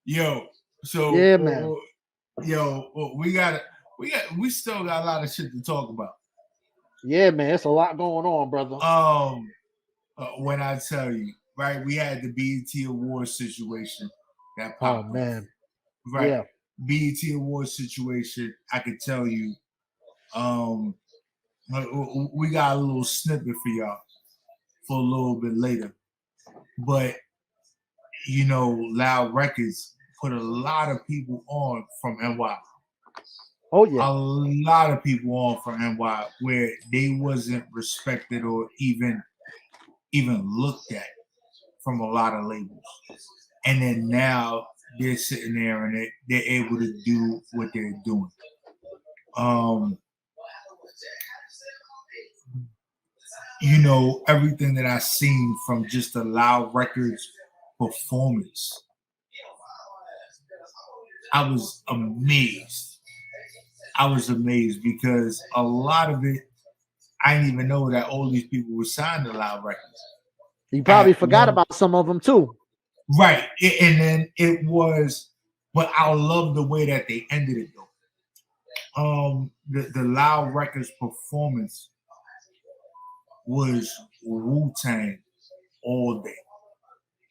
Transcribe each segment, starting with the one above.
Yo, so Yeah, man. we still got a lot of shit to talk about. Yeah, man. It's a lot going on, brother. When I tell you, right, we had the BET Awards situation that popped. Oh man. Right. Yeah. BET Awards situation, I can tell you, we got a little snippet for y'all for a little bit later. But you know, Loud Records put a lot of people on from NY. Oh yeah. A lot of people on from NY where they wasn't respected or even looked at from a lot of labels. And then now they're sitting there and they're able to do what they're doing. You know, everything that I seen from just the Loud Records performance, I was amazed. Because a lot of it, I didn't even know that all these people were signed to Loud Records. You probably forgot about some of them too. Right. And then it was, but I love the way that they ended it though. The Loud Records performance was Wu-Tang all day.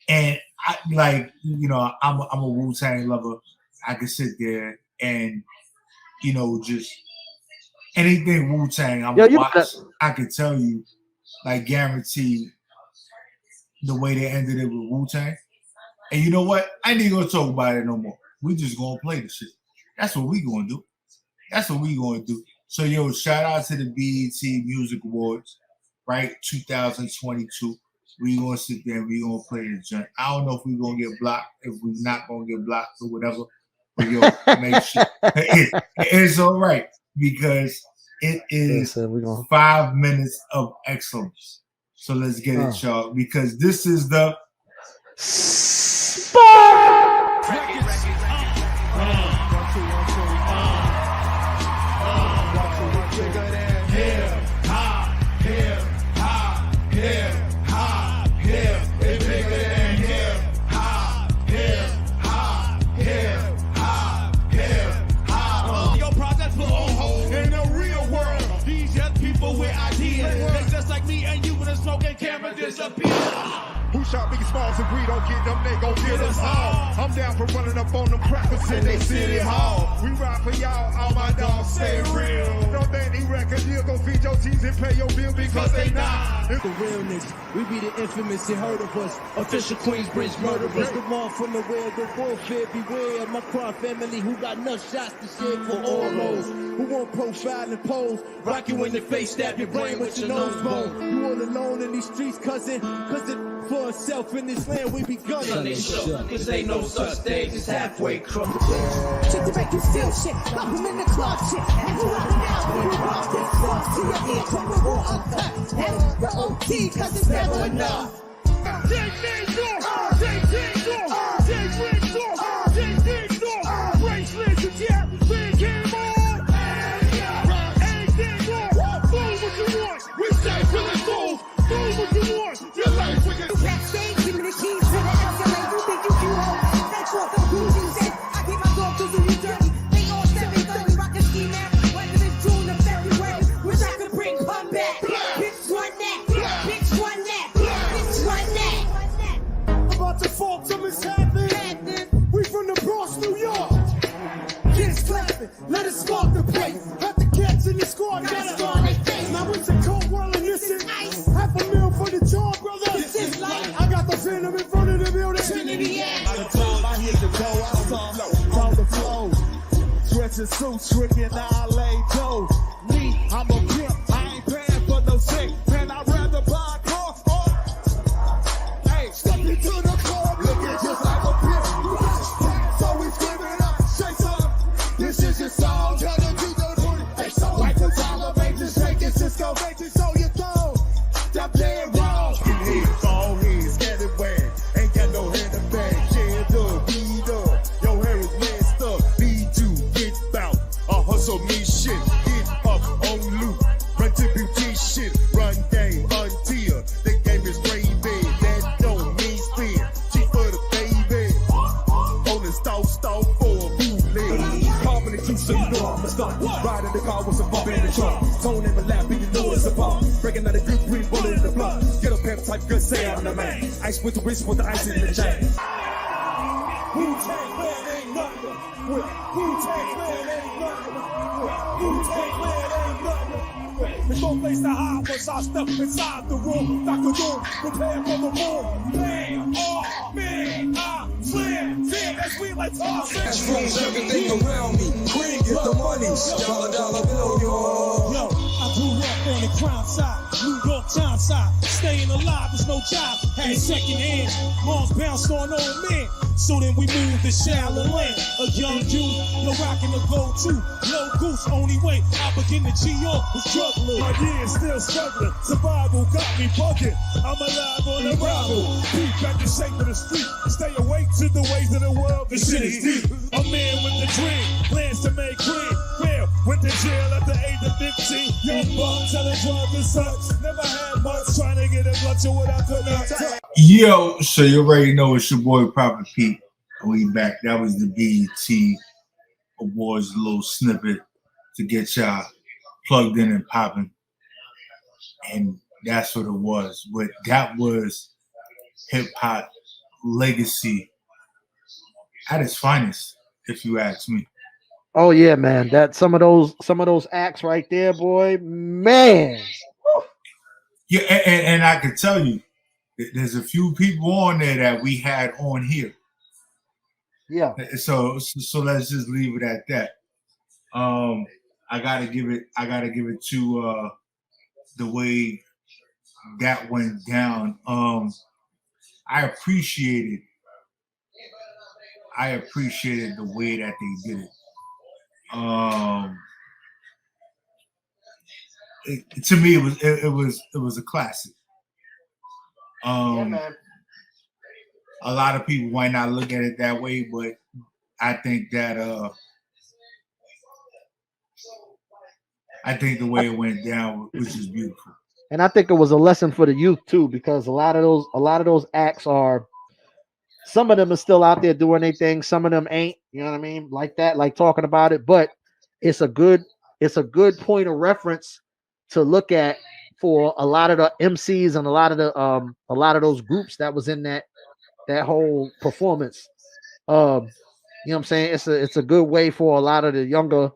And I like, you know, I'm a Wu-Tang lover. I can sit there and, you know, just anything Wu-Tang I'm gonna watch. I can tell you, like, guarantee the way they ended it with Wu-Tang. And you know what? I ain't even gonna talk about it no more. We just gonna play the shit. That's what we gonna do. So yo, shout out to the BET Music Awards, right? 2022. We gonna sit there and we gonna play the joint. I don't know if we gonna get blocked, if we're not gonna get blocked or whatever. But yo, make sure it's all right because it is 5 minutes of excellence. So let's get it, y'all, because this is the Who shot Biggie Smalls and we don't get them, they gon' get us all. I'm down for running up on them crackers in they city hall. We ride for y'all, all my dogs stay real. Don't think they record deal, go feed your teams and pay your bill because they not. The realness, we be the infamous, you heard of us. Official Queensbridge murderers. The one from the where the warfare beware. My crime family who got enough shots to share for all those who want profile and pose. Rock you in the face, stab your brain with your nose bone. You all alone in these streets, cousin, cause it for itself in this land we be gunning. Sunday show, cause ain't no such thing as halfway crunk. Shit to make you feel shit, lock him in the club shit. And you out now, when you rock this fuck to your ear, come with war uncut. And the OT, cause it's never enough. Take things off, take things off, take rings off, take things off. Bracelets and yeah, thing came on. Anything off, move what you want. We say for the soul, move what you want. Your life we can backstage, give me the keys to the escalator. You think you can hold? That's what the illusions say. I keep my door cause you dirty. They all 730, rockin' ski now. Whether it's June or February, wish I could bring her back. Bitch, run that. Bitch, run that. Bitch, run that. About to fall to Miss Happy. We from the Bronx, New York. Kids clapping, let us spark the place. Have the cats in the squad, gotta score they face. Now it's a cold world and this is ice. Half a meal for the job, brother. This is life. I got the phantom in front of the building. Chin in the ass. I hit the dough, I saw the flow. Stretching suits, tricking, I lay dough. Me, I'm a pimp, I ain't paying for no sick. Man, I'd rather buy a car. Hey, step into the club, looking just like a pimp. So we screaming up, shake some. This is your song, tell them to go do it. So like the dollar, make this shake it, Cisco, make it so you throw. Stop playing wrong. You hear, all heads, everywhere. Ain't got no hair in the bag. Jammed up, beat up. Your hair is messed up. Need to get bout. Hustle me shit. Get up on loot. stole for a bootleg. Carving the juice, so you know I'm a star. Riding the car with some bump in the trunk. Tone in my lap, and you know it's a pump. Breaking out a good green bullet in the blood. Get a pep type, good say I'm the man. Ice with the wrist, with the ice in the chain. Wu-Tang Clan ain't nothing. Wu-Tang Clan ain't nothing. Wu-Tang Clan ain't nothing. There's no place to hide once I step inside the room. Dr. Doom, prepare for the moon. Bam, oh, man, slam, damn, that's we like Tarzan. That's rules everything around me. Cream, get the money. Dollar bill, yo. Yo, I grew up on the crime side, New York Times side. Staying alive is no job. Had second hand. Moms bounced on old men. So then we moved to Shaolin. A young dude, no rockin' the go-to. Low goose, only way I begin to G.O. was juggling. My years still struggling. Survival got me bugging. I'm alive on arrival. Deep at the shape of the street. Stay awake to the ways of the world. The shit is deep. A man with the dream. Plans to make green. Real. Went to jail at the age of 15. Young buck telling drugs and such. Never had much. Trying to get a clutch of what I could not touch. Yo, so you already know it's your boy Prophet Pete. We back. That was the BET Awards little snippet to get y'all plugged in and popping. And that's what it was. But that was hip hop legacy at its finest, if you ask me. Oh yeah, man. That some of those acts right there, boy, man. Yeah, and I can tell you, there's a few people on there that we had on here. Yeah. So let's just leave it at that. I gotta give it to the way that went down. I appreciated the way that they did it. To me, it was a classic. Yeah, man. A lot of people might not look at it that way, but I think that the way it went down was just beautiful. And I think it was a lesson for the youth too, because a lot of those acts are, some of them are still out there doing their thing, some of them ain't, you know what I mean? Like that, like talking about it. But it's a good point of reference to look at for a lot of the MCs and a lot of those groups that was in that whole performance. You know what I'm saying? It's a good way for a lot of the younger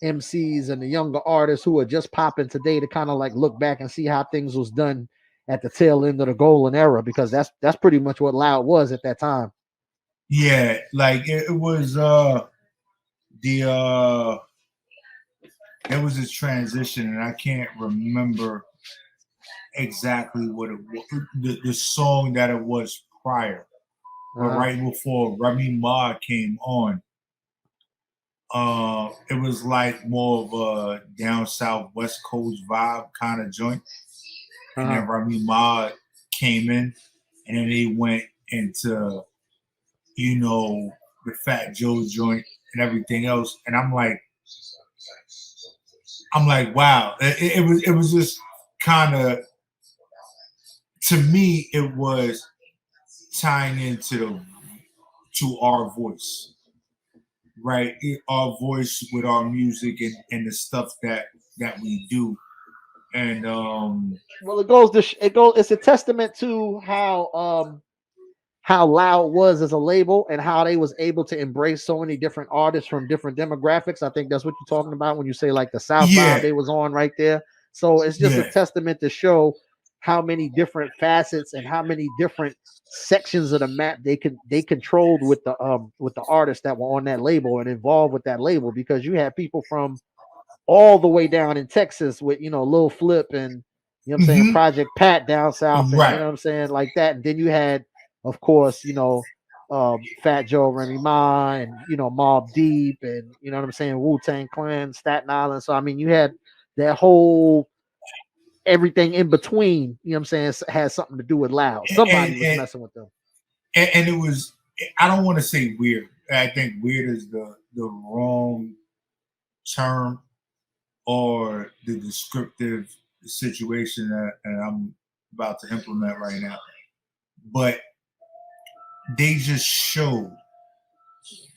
MCs and the younger artists who are just popping today to kind of like look back and see how things was done at the tail end of the golden era, because that's pretty much what Loud was at that time. Yeah, like it was there was this transition, and I can't remember exactly what it was, the song that it was prior, but right before Remy Ma came on, it was like more of a down south West Coast vibe kind of joint, and then Remy Ma came in, and then they went into, you know, the Fat Joe joint and everything else, and I'm like, wow, it was just kind of, to me, it was tying into our voice, right? Our voice with our music and the stuff that we do, and well, it's a testament to how Loud was as a label and how they was able to embrace so many different artists from different demographics. I think that's what you're talking about when you say like the South Side they was on right there. So it's just a testament to show how many different facets and how many different sections of the map they controlled with the artists that were on that label and involved with that label, because you had people from all the way down in Texas with, you know, Lil Flip and, you know what I'm saying, Project Pat down south, and, you know what I'm saying, like that. And then you had, of course, you know, Fat Joe, Remy Ma, and, you know, Mobb Deep, and, you know what I'm saying, Wu-Tang Clan, Staten Island. So I mean, you had that whole everything in between, you know what I'm saying, has something to do with Loud. Somebody was messing with them. And it was, I don't want to say weird. I think weird is the wrong term or the descriptive situation that I'm about to implement right now. But they just showed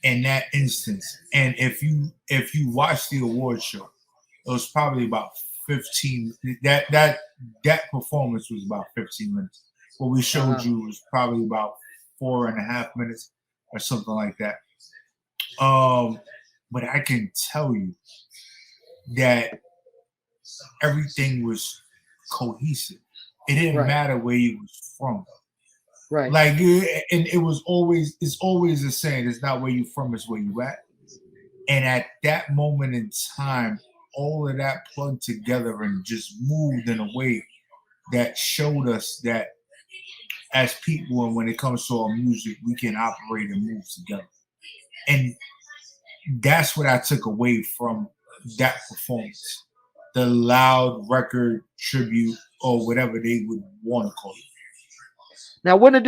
in that instance. And if you watch the award show, it was probably about 15. That performance was about 15 minutes. What we showed you was probably about 4.5 minutes or something like that. But I can tell you that everything was cohesive. It didn't matter where you was from. Right. Like, and it's always the same. It's not where you from, it's where you at. And at that moment in time, all of that plugged together and just moved in a way that showed us that as people, and when it comes to our music, we can operate and move together. And that's what I took away from that performance. The Loud Record tribute, or whatever they would want to call it. Now, where did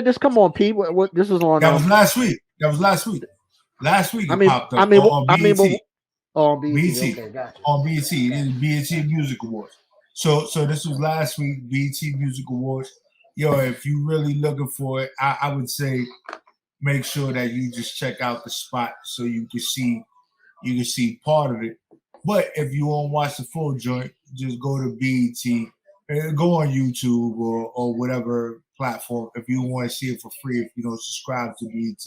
this come on, Pete? What this was on? That was last week. Last week it popped up on BET. On BET. BET. Okay, gotcha. On BET. It is BET Music Awards. So this was last week, BET Music Awards. Yo, if you really looking for it, I would say make sure that you just check out the spot so you can see part of it. But if you want to watch the full joint, just go to BET, go on YouTube or whatever platform if you want to see it for free. If you don't subscribe to BET,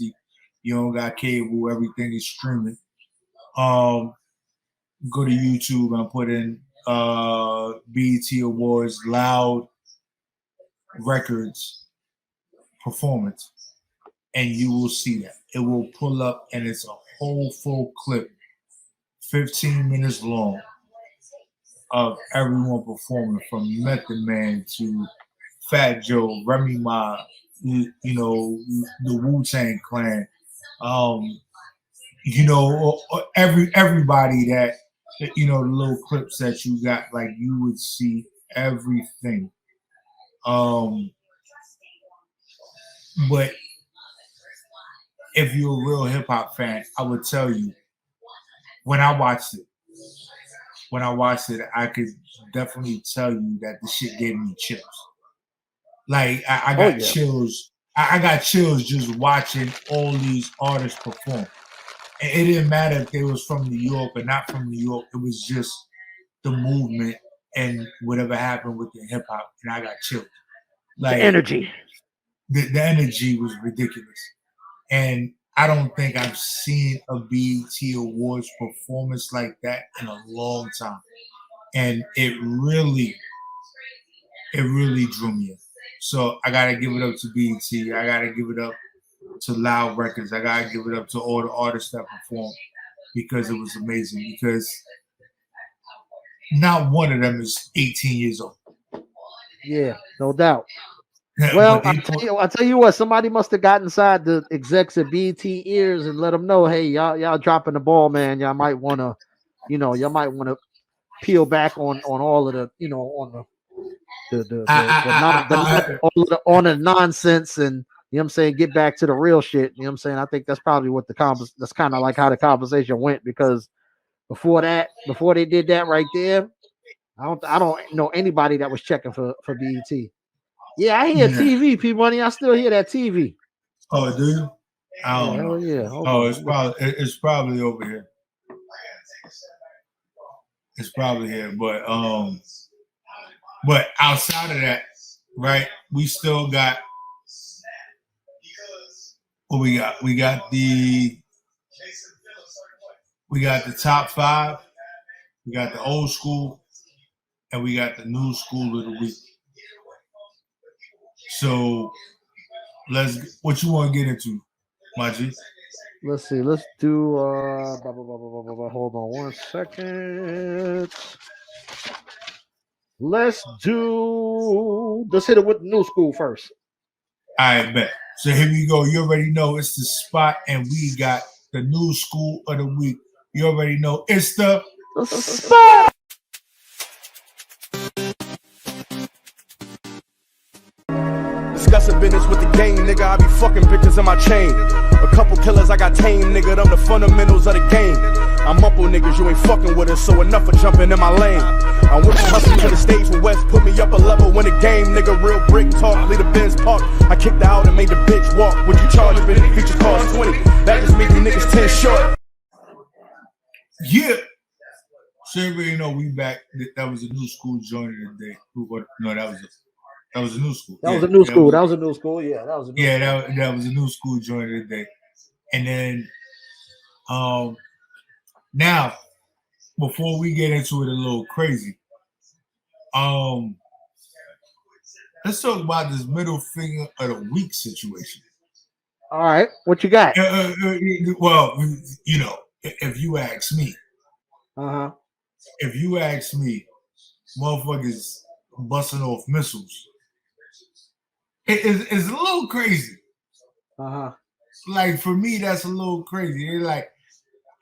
you don't got cable, everything is streaming. Go to YouTube and put in BET Awards Loud Records performance, and you will see that. It will pull up, and it's a whole full clip, 15 minutes long, of everyone performing, from Method Man to Fat Joe, Remy Ma, you know, the Wu-Tang Clan, you know, everybody that, you know, the little clips that you got, like, you would see everything. But if you're a real hip hop fan, I would tell you, when I watched it, I could definitely tell you that the shit gave me chills. Like, I got chills. I got chills just watching all these artists perform. And it didn't matter if they was from New York or not from New York. It was just the movement and whatever happened with the hip hop, and I got chills. Like, the energy. The energy was ridiculous. And I don't think I've seen a BET Awards performance like that in a long time. And it really drew me in. So I gotta give it up to BET. I gotta give it up to Loud Records. I gotta give it up to all the artists that performed, because it was amazing. Because not one of them is 18 years old. Yeah, no doubt. Well, I tell you what, somebody must have got inside the execs at BT ears and let them know, hey, y'all dropping the ball, man. Y'all might want to, peel back on all of the, on the nonsense, and you know what I'm saying, get back to the real shit. You know what I'm saying? I think that's probably what that's kind of like how the conversation went, because before they did that right there, I don't know anybody that was checking for BET. Yeah, I hear TV, P-Money. I still hear that TV. Oh, do you? I don't know. Yeah. It's probably over here. It's probably here, but outside of that, right? We still got what we got. We got the top 5. We got the old school, and we got the new school of the week. So what you want to get into, my G? Let's see. Let's do hold on one second. Let's hit it with the new school first. I bet. So here we go. You already know it's the spot, and we got the new school of the week. You already know it's the spot. Discussing business with the game, nigga. I be fucking bitches in my chain. A couple killers I got tame, nigga. Them the fundamentals of the game. I'm up on niggas, you ain't fucking with us, so enough of jumping in my lane. I went from hustle to the stage with West, put me up a level, win the game, nigga. Real brick talk, lead a Benz park. I kicked her out and made the bitch walk. Would you charge me? Features cost 20. That just made you niggas 10 short. Yeah. So everybody know we back. That was a new school joint of the day. No, that was a new school. That was a new school. That was a new school. Yeah, that was a new yeah, school. that was a new school joint of the day. And then now before we get into it a little crazy, let's talk about this middle finger of the week situation. All right, what you got? Well, you know, if you ask me, if you ask me, motherfuckers busting off missiles, it's a little crazy. Like for me, that's a little crazy. They're like,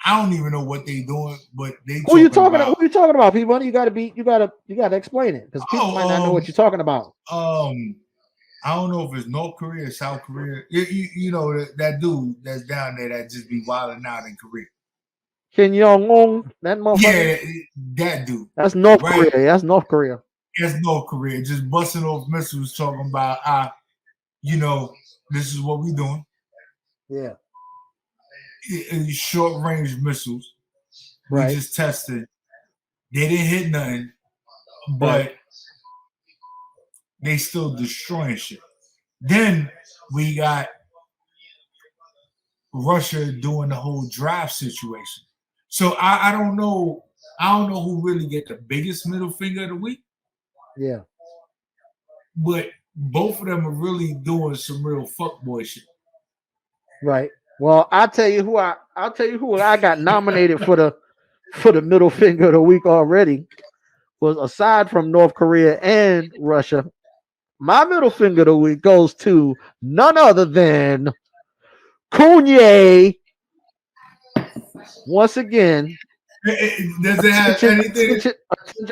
I don't even know what they doing, but they. Who you talking about? Who you talking about, people? You gotta explain it because people might not know what you're talking about. I don't know if it's North Korea or South Korea. You know that dude that's down there that just be wilding out in Korea. Kim Jong-un, that motherfucker. Yeah, that dude. That's North Korea. That's North Korea. That's North Korea. Just busting off missiles, talking about, you know, this is what we doing. Yeah. Short range missiles. Right. We just tested. They didn't hit nothing, but they still destroying shit. Then we got Russia doing the whole draft situation. So I don't know. I don't know who really get the biggest middle finger of the week. Yeah. But both of them are really doing some real fuckboy shit. Right. Well, I'll tell you who I got nominated for the middle finger of the week already. Was aside from North Korea and Russia, my middle finger of the week goes to none other than Kanye. Once again, does it have anything?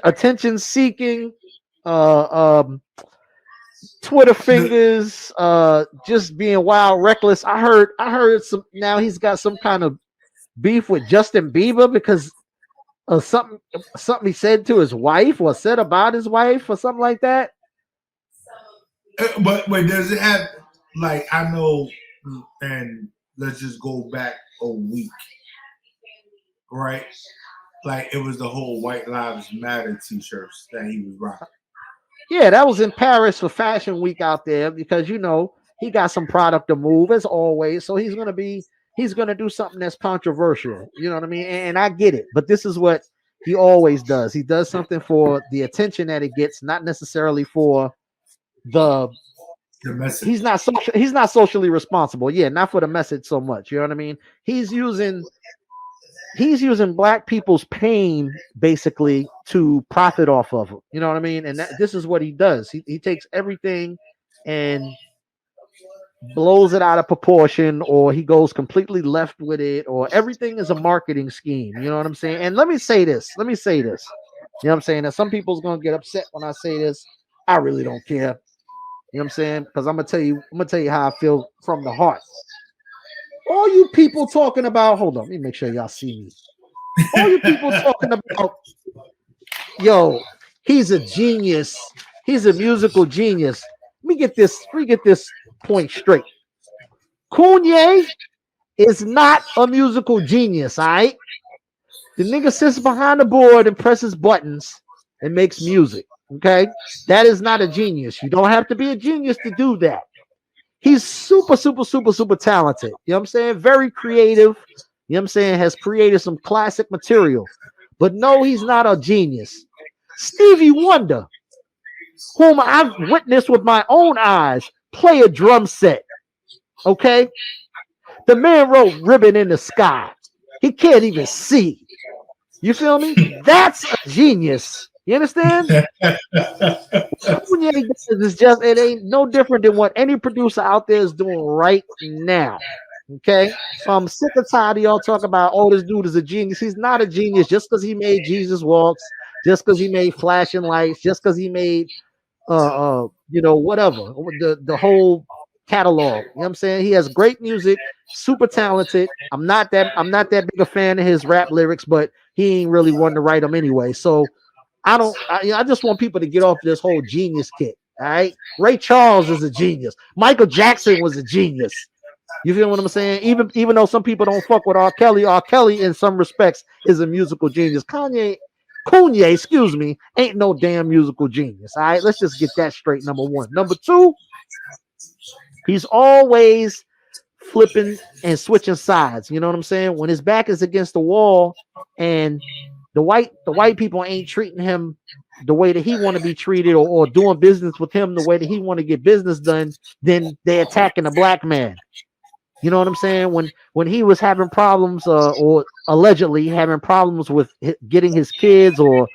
Attention-seeking, Twitter fingers, just being wild, reckless. I heard some. Now he's got some kind of beef with Justin Bieber because of something he said to his wife or said about his wife or something like that. But does it have, like, I know, and let's just go back a week, right? Like it was the whole White Lives Matter t-shirts that he was rocking. Yeah, that was in Paris for Fashion Week out there because, you know, he got some product to move as always. So he's going to do something that's controversial. You know what I mean? And I get it. But this is what he always does. He does something for the attention that it gets, not necessarily for the message. He's not socially responsible. Yeah, not for the message so much. You know what I mean? He's using black people's pain basically to profit off of it. You know what I mean? And this is what he does. He takes everything and blows it out of proportion, or he goes completely left with it, or everything is a marketing scheme. You know what I'm saying? And let me say this. You know what I'm saying? That some people's going to get upset when I say this. I really don't care. You know what I'm saying? Because I'm gonna tell you how I feel from the heart. All you people talking about, hold on, let me make sure y'all see me. All you people talking about, yo, he's a genius. He's a musical genius. Let me get this point straight. Kanye is not a musical genius, all right? The nigga sits behind the board and presses buttons and makes music, okay? That is not a genius. You don't have to be a genius to do that. He's super, super, super, super talented. You know what I'm saying? Very creative. You know what I'm saying? Has created some classic material. But no, he's not a genius. Stevie Wonder, whom I've witnessed with my own eyes, play a drum set. Okay? The man wrote Ribbon in the Sky. He can't even see. You feel me? That's a genius. You understand? Kanye is just, it ain't no different than what any producer out there is doing right now. Okay? So I'm sick and tired of y'all talking about, oh, this dude is a genius. He's not a genius just because he made Jesus Walks, just because he made Flashing Lights, just because he made whatever, the whole catalog. You know what I'm saying? He has great music, super talented. I'm not that big a fan of his rap lyrics, but he ain't really one to write them anyway. So I just want people to get off this whole genius kick. All right. Ray Charles is a genius. Michael Jackson was a genius. You feel what I'm saying? Even though some people don't fuck with R. Kelly in some respects is a musical genius. Kanye, excuse me, ain't no damn musical genius. All right, let's just get that straight. Number one. Number two, he's always flipping and switching sides. You know what I'm saying? When his back is against the wall and the white people ain't treating him the way that he want to be treated, or doing business with him the way that he want to get business done, then they attacking the black man. You know what I'm saying? When he was having problems, or allegedly having problems with getting his kids, or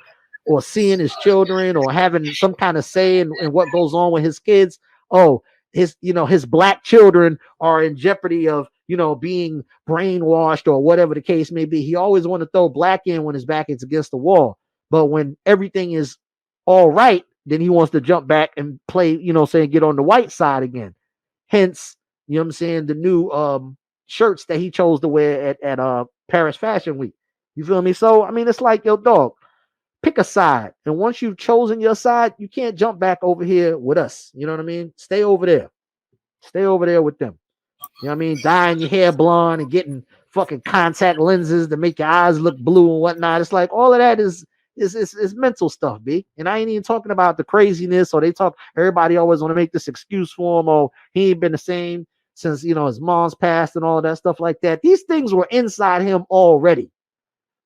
seeing his children, or having some kind of say in what goes on with his kids. Oh, his black children are in jeopardy of being brainwashed, or whatever the case may be. He always want to throw black in when his back is against the wall, but when everything is all right, then he wants to jump back and play, saying get on the white side again. Hence, you know what I'm saying, the new shirts that he chose to wear at Paris Fashion Week. You feel me? So I mean, it's like, yo, dog, pick a side. And once you've chosen your side, you can't jump back over here with us. You know what I mean? Stay over there. Stay over there with them. You know what I mean? Dyeing your hair blonde and getting fucking contact lenses to make your eyes look blue and whatnot. It's like all of that is mental stuff, B. And I ain't even talking about the craziness, or everybody always want to make this excuse for him. Oh, he ain't been the same since his mom's passed and all of that stuff like that. These things were inside him already.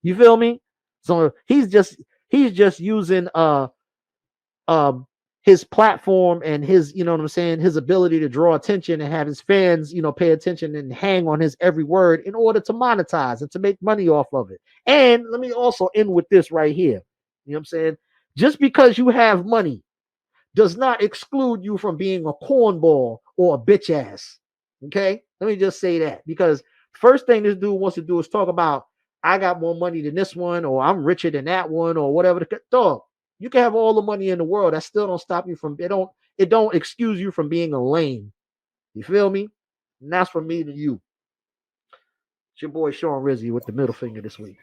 You feel me? So he's just using um his platform and his, you know what I'm saying, his ability to draw attention and have his fans, pay attention and hang on his every word in order to monetize and to make money off of it. And let me also end with this right here. You know what I'm saying? Just because you have money does not exclude you from being a cornball or a bitch ass. Okay? Let me just say that, because first thing this dude wants to do is talk about, I got more money than this one, or I'm richer than that one, or whatever. Dog, you can have all the money in the world. That still don't stop you from it don't excuse you from being a lame. You feel me? And that's from me to you. It's your boy Sean Rizzi with the middle finger this week.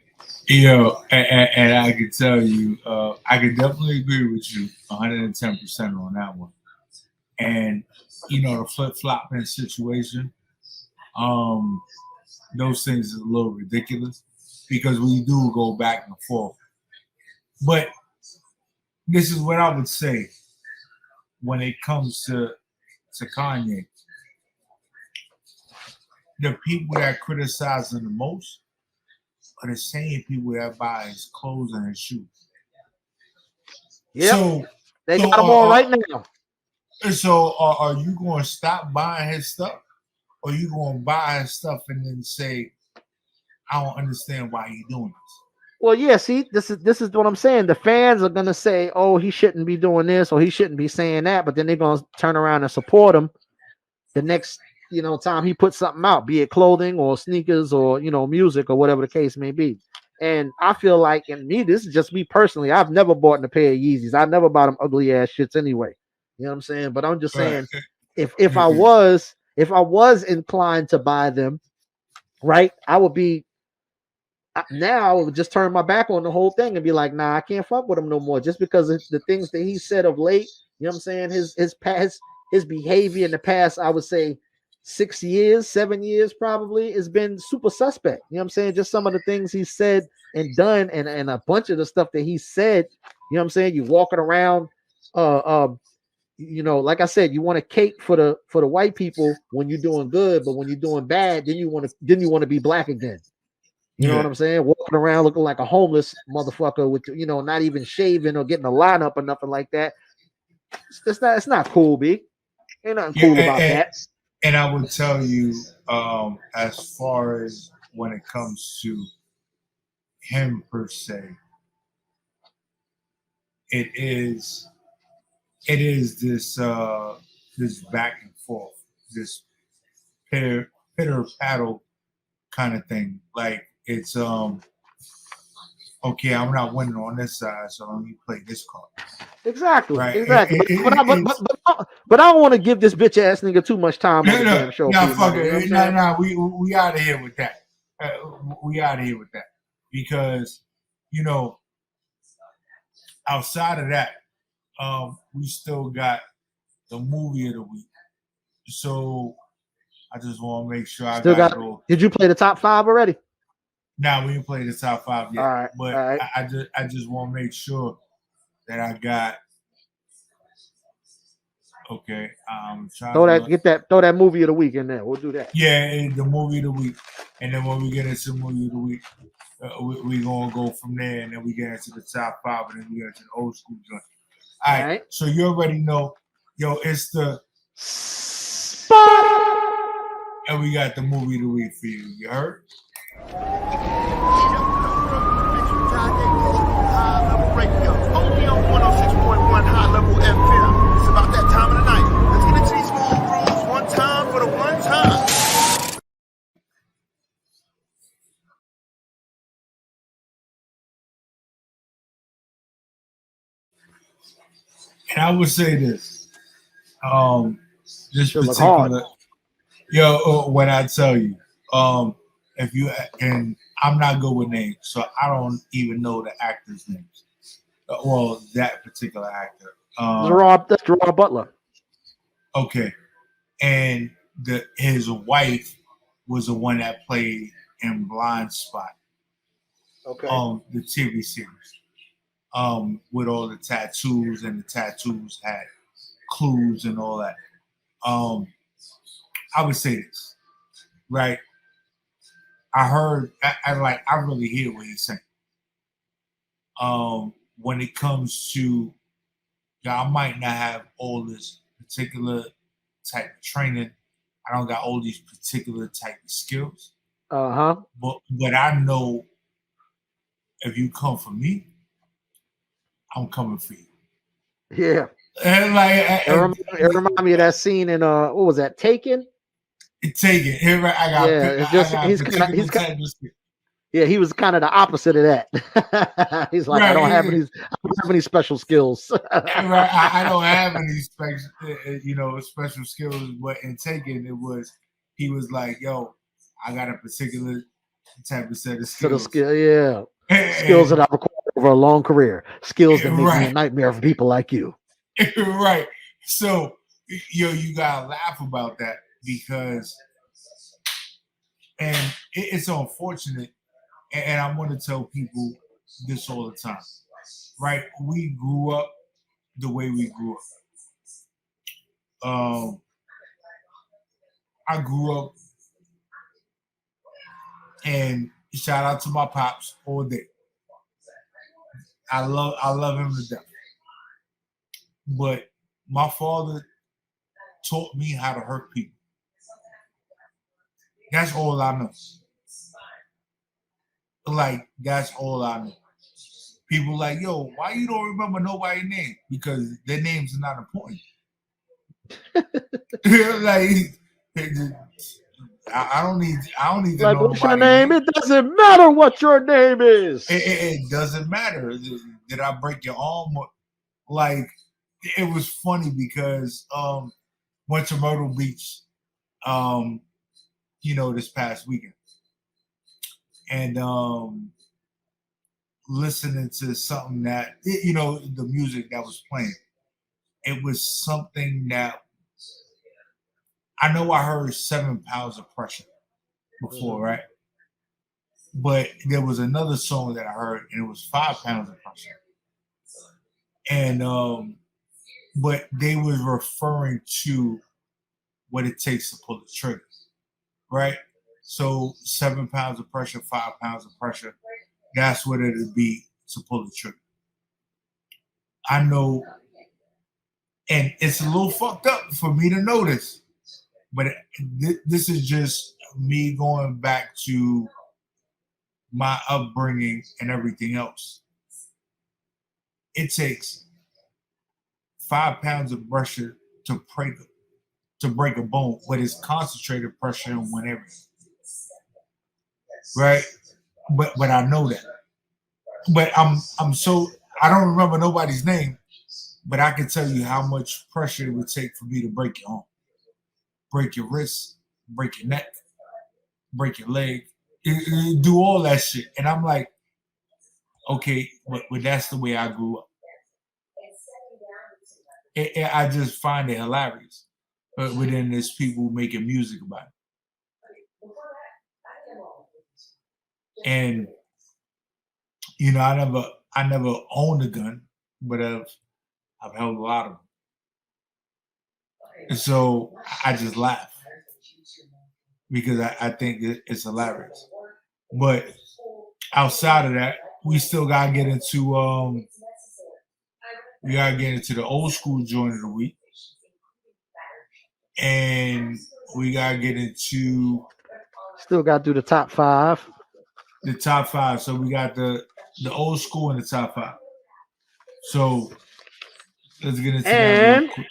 And I can tell you, I can definitely agree with you 110% on that one. And the flip flopping situation, um, those things is a little ridiculous, because we do go back and forth. But this is what I would say when it comes to Kanye. The people that criticize him the most are the same people that buy his clothes and his shoes. Yep. So They got them all right now. So are you going to stop buying his stuff, or you going to buy his stuff and then say, I don't understand why you're doing this? Well, yeah, see, this is what I'm saying. The fans are gonna say, oh, he shouldn't be doing this, or he shouldn't be saying that, but then they're gonna turn around and support him the next, time he puts something out, be it clothing or sneakers or music or whatever the case may be. And I feel like, and me, this is just me personally, I've never bought a pair of Yeezys. I never bought them ugly ass shits anyway. You know what I'm saying? But I'm just saying, if I was inclined to buy them, right, I would be. Now I would just turn my back on the whole thing and be like, nah, I can't fuck with him no more, just because of the things that he said of late. You know what I'm saying? His past, his behavior in the past, I would say 6 years, 7 years probably, has been super suspect. You know what I'm saying? Just some of the things he said and done, and a bunch of the stuff that he said. You know what I'm saying? You walking around, like I said, you want to cape for the white people when you're doing good, but when you're doing bad, then you want to be black again. You know what I'm saying? Walking around looking like a homeless motherfucker with, not even shaving or getting a lineup or nothing like that. It's not cool, B. Ain't nothing cool about that. And I would tell you, as far as when it comes to him per se, it is this this back and forth, this pitter paddle kind of thing. Like it's okay, I'm not winning on this side, so let me play this card. Exactly, Right. exactly. It's- But I don't want to give this bitch ass nigga too much time on the no, damn show. no, P fuck Money, you know what it. I'm No, saying? no, we out of here with that. We out of here with that because you know outside of that, we still got the movie of the week. So I just want to make sure I Still got got. those. Did you play the top 5 already? Now we didn't play the top 5 yet, All right, but all right. I just want to make sure that I got. Okay, trying Throw to that. look. Get that. Throw that movie of the week in there. We'll do that. Yeah, and the movie of the week, and then when we get into the movie of the week, we gonna go from there, and then we get into the top 5, and then we get into the old school joint. All right. So you already know, yo, it's the and we got the movie of the week for you. You heard? Only on 106.1 high level FM. It's about that time of the night. Let's get into these small grooves one time for the one time. And I would say this, this Should look particular, yo, when I tell you, if you and I'm not good with names, so I don't even know the actors' names. Well, that particular actor. That's Gerard Butler. Okay, and his wife was the one that played in Blind Spot. Okay. The TV series. With all the tattoos, and the tattoos had clues and all that. I would say this, right? I heard, I really hear what he's saying. When it comes to, I might not have all this particular type of training. I don't got all these particular type of skills. But I know if you come for me, I'm coming for you. Yeah. And like, it remind me of that scene in what was that? Taken. Taken. Here, I got. Yeah, it's just he's kind of. Yeah, he was kind of the opposite of that. He's like, I don't have any special skills. Right, I don't have any special skills. But in Taken, he was like, yo, I got a particular type of set of skills. Yeah. Skills that I've acquired over a long career. Skills that make me a nightmare for people like you. Right. So, you gotta laugh about that because, and it's unfortunate, and I want to tell people this all the time, right? We grew up the way we grew up. I grew up, and shout out to my pops all day. I love him to death. But my father taught me how to hurt people. That's all I know. Like, that's all I know. People like, yo, why you don't remember nobody's name? Because their names are not important. Like, I don't need to like, know what's your name? It doesn't matter what your name is. It doesn't matter. Did I break your arm? Like, it was funny because went to Myrtle Beach, this past weekend, and listening to something that the music that was playing, it was something that I know I heard 7 pounds of pressure before, right? But there was another song that I heard, and it was 5 pounds of pressure. And but they were referring to what it takes to pull the trigger, right? So 7 pounds of pressure, 5 pounds of pressure, that's what it'd be to pull the trigger. I know, and it's a little fucked up for me to know this, but this is just me going back to my upbringing and everything else. It takes 5 pounds of pressure to break a bone, but it's concentrated pressure in one area, right? But I know that. but I'm so I don't remember nobody's name, but I can tell you how much pressure it would take for me to break your arm, break your wrist, break your neck, break your leg, do all that shit. And I'm like, okay, but that's the way I grew up. I just find it hilarious. But then there's people making music about it. And you know, I never owned a gun, but I've held a lot of them. And so I just laugh because I think it's hilarious. But outside of that, we still gotta get into the old school joint of the week. And we gotta get into still gotta do the top 5. The top 5. So we got the old school in the top 5. So let's get into that real quick.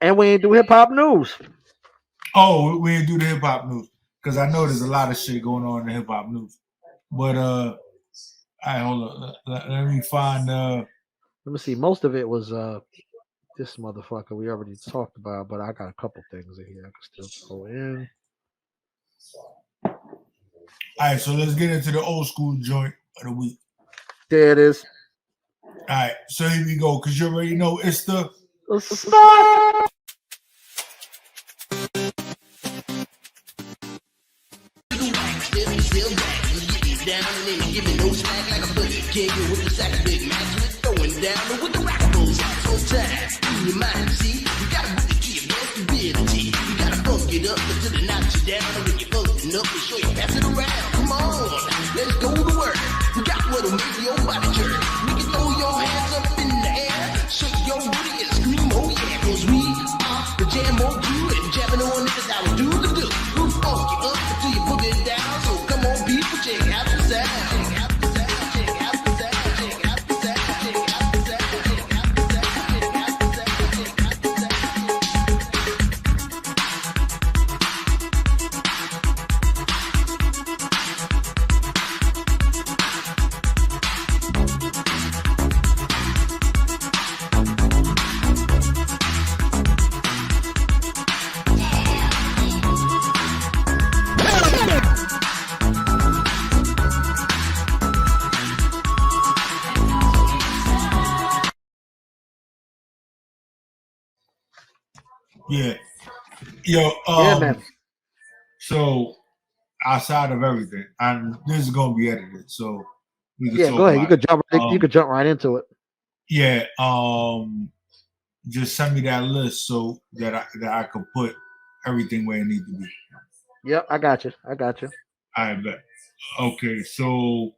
And we ain't do hip hop news. Oh, we ain't do the hip hop news because I know there's a lot of shit going on in the hip hop news. But all right, hold on. Let me find. Let me see. Most of it was this motherfucker we already talked about, but I got a couple things in here I can still go in. All right, so let's get into the old school joint of the week. There it is. All right, so here we go, because you already know it's the Come on, let's go to work. We got what'll make your body jerk. We can throw your hands up in the air, shake your booty and scream, oh yeah, 'cause we are the jam on you and jamming on niggas how we do the do. We'll funk you up until you put it down. So come on, people, check out the sound. Check out the sound, check out the sound, check out the sound, check out the sound, check out the sound, check out the sound, check out the sound. Yeah. Yo, Yeah, man. So outside of everything, and this is gonna be edited, so we can talk go ahead. about You could jump. it. You could jump right into it. Yeah. Just send me that list so that I could put everything where it needs to be. Yep, I got you. I bet. Okay, so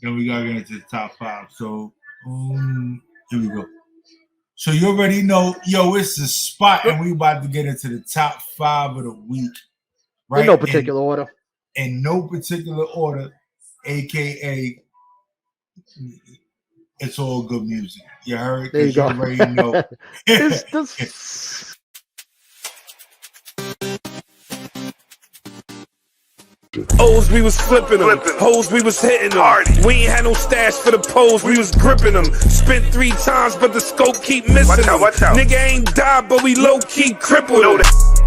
then we gotta get into the top 5. So here we go. So you already know, yo, it's the spot, and we about to get into the top 5 of the week, right? In no particular order. In no particular order, aka it's all good music. You heard? There you go. Already know. It's the O's, we was flipping them. Hoes, we was hitting them. We ain't had no stash for the pose, we was gripping them. Spent 3 times, but the scope keep missing them. Watch out. Nigga ain't died, but we low-key crippled him.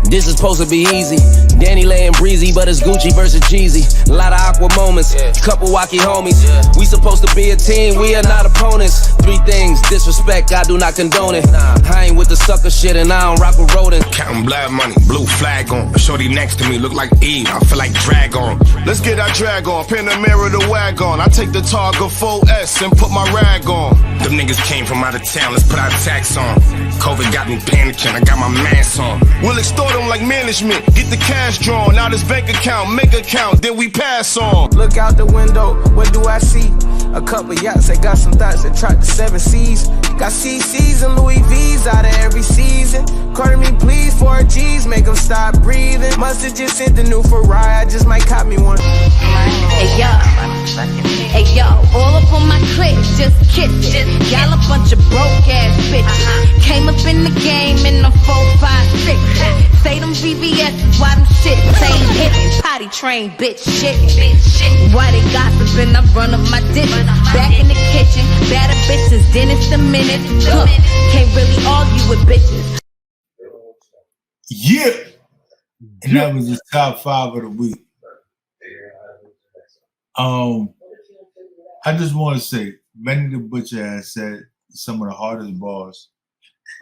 This is supposed to be easy. Danny laying breezy, but it's Gucci versus Jeezy. A lot of awkward moments, couple wacky homies. We supposed to be a team, we are not opponents. 3 things, disrespect, I do not condone it. I ain't with the sucker shit and I don't rock with rodents. Counting blood money, blue flag on. Shorty next to me look like Eve, I feel like drag on. Let's get our drag on, pin the mirror to wag on. I take the Targa 4S and put my rag on. Them niggas came from out of town, let's put our tax on. COVID got me panicking, I got my mask on. We'll extort them like management, get the cash drawn. Out his bank account, make account, then we pass on. Look out the window, what do I see? A couple yachts, I got some thoughts that track the 7 seas. Got CCs and Louis V's out of every season. Carter me please, 4 G's, make them stop breathing. Must've just sent the new Ferrari, I just might cop me one. Hey yo, all up on my clip, just kiss it. Y'all a bunch of broke ass bitches. Came up in the game in the 4, 5, 6. Say them VVS is why them shit ain't hitting. Potty train, bitch shitting. Why they gossiping? I run up my dishes. Back in the kitchen, batter bitches, dentist a minute. Can't really argue with bitches. Yeah. And that was the top 5 of the week. I just want to say, Benny the Butcher has said some of the hardest bars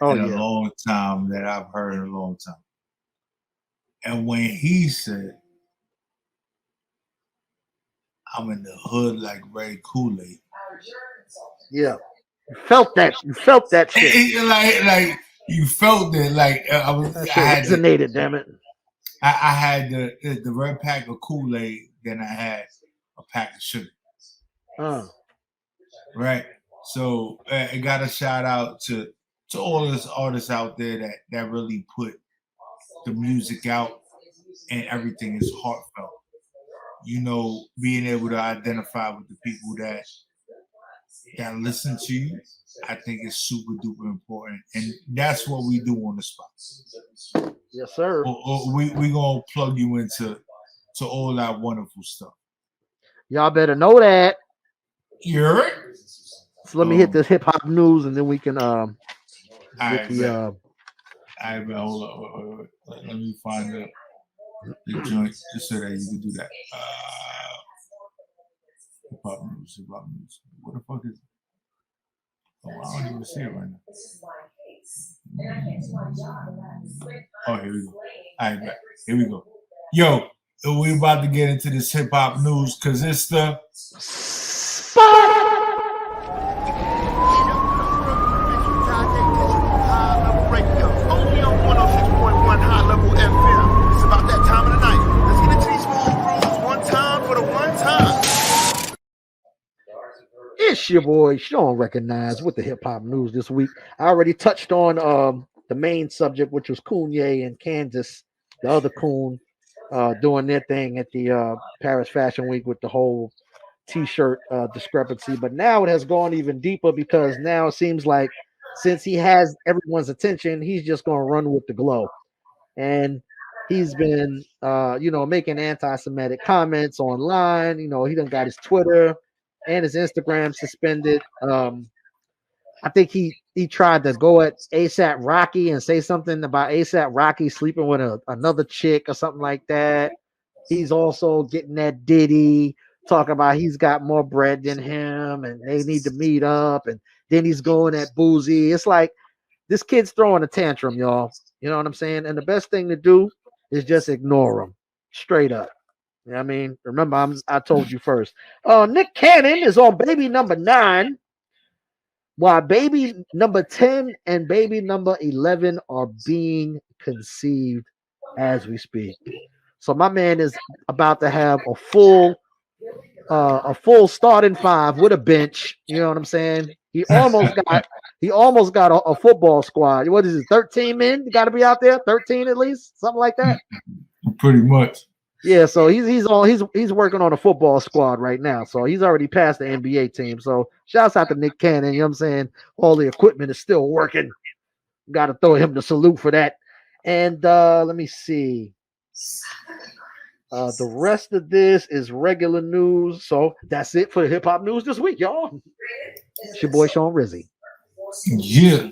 in a long time that I've heard in a long time. And when he said, I'm in the hood like Ray Kool-Aid. Yeah. You felt that. You felt that shit. like you felt it. Like I was. That shit resonated. Damn it. I had the red pack of Kool-Aid. Then I had a pack of sugar. Right. So it got a shout out to all those artists out there that really put the music out and everything is heartfelt. You know, being able to identify with the people that listen to you, I think is super duper important, and that's what we do on the spot. Yes, sir. We gonna plug you into all that wonderful stuff. Y'all better know that. You're right. So let me hit this hip hop news, and then we can All right, hold up. Let me find the joint just so that you can do that. Hip hop news. What the fuck is it? Oh, I don't even see it right now. Oh, here we go. All right, back. Here we go. Yo, we about to get into this hip hop news because it's the Only on 106.1 high level FM. It's about that time of the night. Let's get into these small grooves one time for the one time. It's your boy Sean Recognize with the hip hop news this week. I already touched on the main subject, which was Kanye and Kansas, the other Coon, doing their thing at the Paris Fashion Week with the whole t-shirt discrepancy. But now it has gone even deeper because now it seems like since he has everyone's attention, he's just going to run with the glow. And he's been, making anti-Semitic comments online. You know, he done got his Twitter and his Instagram suspended. I think he tried to go at ASAP Rocky and say something about ASAP Rocky sleeping with another chick or something like that. He's also getting that Diddy talking about he's got more bread than him and they need to meet up. And then he's going at Boozy. It's like this kid's throwing a tantrum, y'all. You know what I'm saying? And the best thing to do is just ignore him straight up. You know what I mean? Remember, I told you first. Nick Cannon is on baby number 9, while baby number 10 and baby number 11 are being conceived as we speak. So my man is about to have a full starting 5 with a bench. You know what I'm saying? He almost got a football squad. What is it? 13 men? You got to be out there. 13 at least, something like that. Pretty much. Yeah, so he's working on a football squad right now. So he's already passed the NBA team. So shouts out to Nick Cannon. You know what I'm saying? All the equipment is still working. Got to throw him the salute for that. And let me see. The rest of this is regular news. So that's it for the hip hop news this week, y'all. It's your boy Sean Rizzy. Yeah.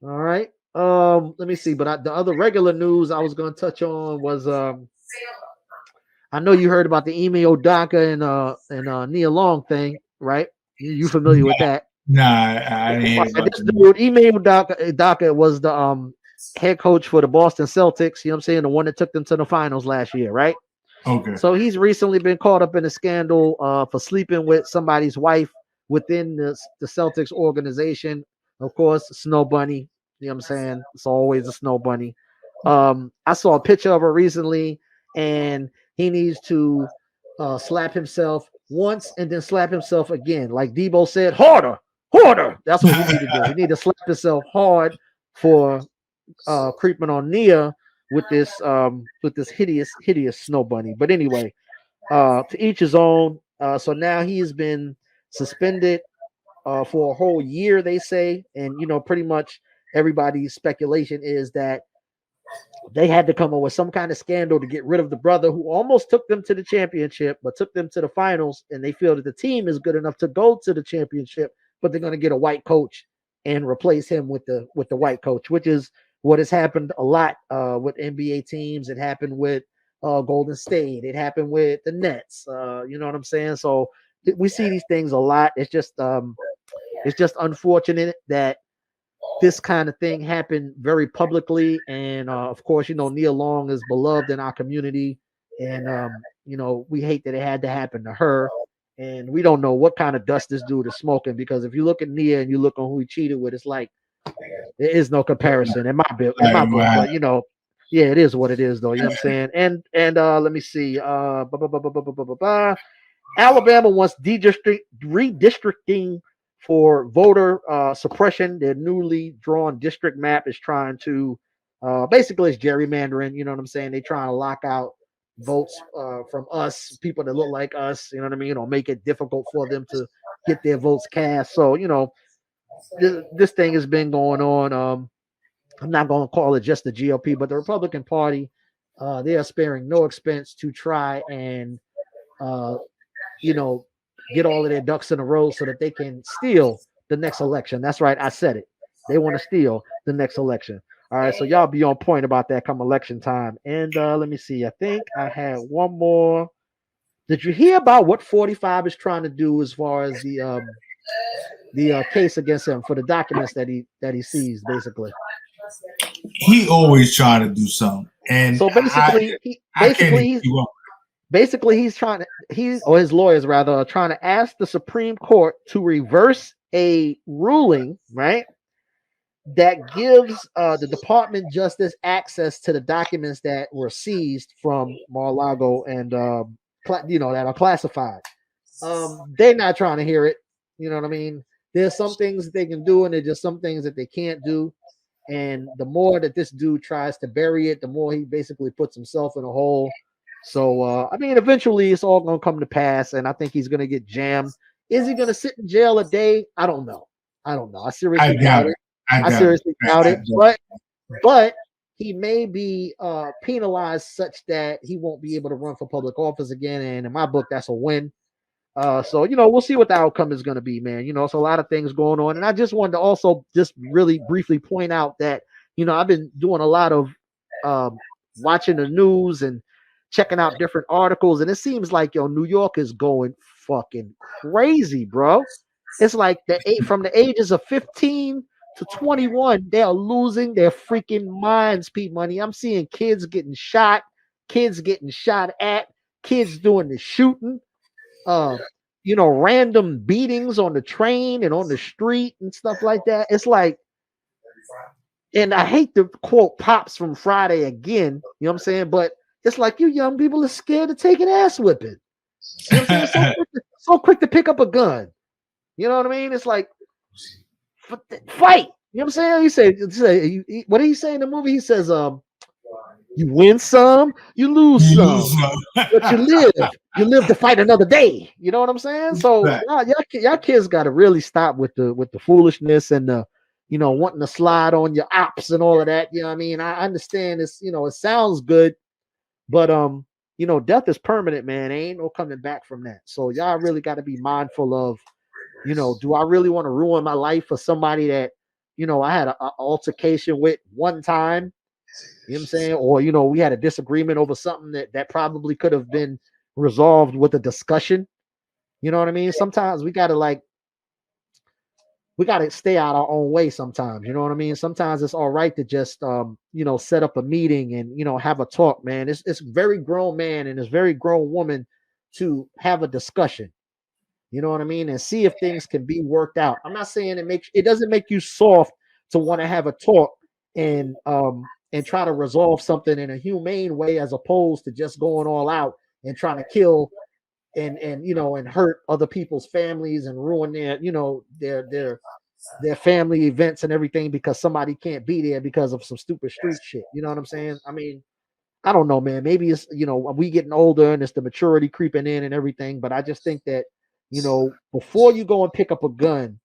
All right. Let me see. But the other regular news I was going to touch on was I know you heard about the Ime Odaka and Nia Long thing, right? You familiar with that? Nah, I didn't hear about this dude, Ime Odaka was the head coach for the Boston Celtics. You know what I'm saying? The one that took them to the finals last year, right? Okay. So he's recently been caught up in a scandal for sleeping with somebody's wife within the Celtics organization. Of course, Snow Bunny. You know what I'm saying? It's always a Snow Bunny. I saw a picture of her recently, and he needs to slap himself once and then slap himself again. Like Debo said, harder. That's what he need to do. He need to slap himself hard for creeping on Nia with this hideous Snow Bunny. But anyway, to each his own. So now he's been suspended for a whole year, they say, and pretty much everybody's speculation is that they had to come up with some kind of scandal to get rid of the brother who almost took them to the championship, but took them to the finals. And they feel that the team is good enough to go to the championship, but they're going to get a white coach and replace him with the white coach, which is what has happened a lot with NBA teams. It happened with Golden State. It happened with the Nets. You know what I'm saying? So we see these things a lot. It's just unfortunate that this kind of thing happened very publicly. And of course, Nia Long is beloved in our community. And, we hate that it had to happen to her. And we don't know what kind of dust this dude is smoking, because if you look at Nia and you look on who he cheated with, it's like there is no comparison in my book. But yeah, it is what it is, though. You know what I'm saying? And let me see. Alabama wants redistricting for voter suppression. Their newly drawn district map is trying to basically it's gerrymandering. You know what I'm saying? They're trying to lock out votes from us, people that look like us. You know what I mean? Or make it difficult for them to get their votes cast. So this thing has been going on. I'm not going to call it just the GOP, but the Republican Party, they are sparing no expense to try and get all of their ducks in a row so that they can steal the next election. That's right, I said it. They want to steal the next election. All right, so y'all be on point about that come election time. And let me see. I think I had one more. Did you hear about what 45 is trying to do as far as the case against him for the documents that he seized, basically? He always trying to do something, and so basically he's trying to or his lawyers rather are trying to ask the Supreme Court to reverse a ruling, right, that gives the Department of Justice access to the documents that were seized from Mar-a-Lago and that are classified. They're not trying to hear it. You know what I mean? There's some things that they can do, and there's just some things that they can't do. And the more that this dude tries to bury it, the more he basically puts himself in a hole. So, eventually it's all going to come to pass, and I think he's going to get jammed. Is he going to sit in jail a day? I don't know. I seriously doubt it. I seriously doubt it. But he may be penalized such that he won't be able to run for public office again. And in my book, that's a win. So we'll see what the outcome is going to be, man. It's a lot of things going on, and I just wanted to also just really briefly point out that I've been doing a lot of watching the news and checking out different articles, and it seems like New York is going fucking crazy, bro. It's like from the ages of 15 to 21, they are losing their freaking minds, Pete Money. I'm seeing kids getting shot, kids getting shot at, kids doing the shooting. Random beatings on the train and on the street and stuff like that. It's like, and I hate to quote Pops from Friday again, you know what I'm saying? But it's like you young people are scared to take an ass whipping. You know what I'm saying? So quick to pick up a gun. You know what I mean? It's like, fight. You know what I'm saying? What did he say in the movie? He says, you win some, you lose some. But you live to fight another day. You know what I'm saying? So y'all kids got to really stop with the foolishness and the wanting to slide on your ops and all of that. You know what I mean? I understand this. It sounds good, but death is permanent, man. There ain't no coming back from that. So y'all really got to be mindful of, do I really want to ruin my life for somebody that I had an altercation with one time? You know what I'm saying? Or, we had a disagreement over something that probably could have been resolved with a discussion. You know what I mean? Sometimes we got to stay out our own way sometimes. You know what I mean? Sometimes it's all right to just, set up a meeting and, have a talk, man. It's very grown man and it's very grown woman to have a discussion. You know what I mean? And see if things can be worked out. I'm not saying it doesn't make you soft to want to have a talk and try to resolve something in a humane way, as opposed to just going all out and trying to kill and hurt other people's families and ruin their family events and everything because somebody can't be there because of some stupid street shit. You know what I'm saying? I mean, I don't know, man. Maybe it's, we getting older and it's the maturity creeping in and everything. But I just think that, before you go and pick up a gun,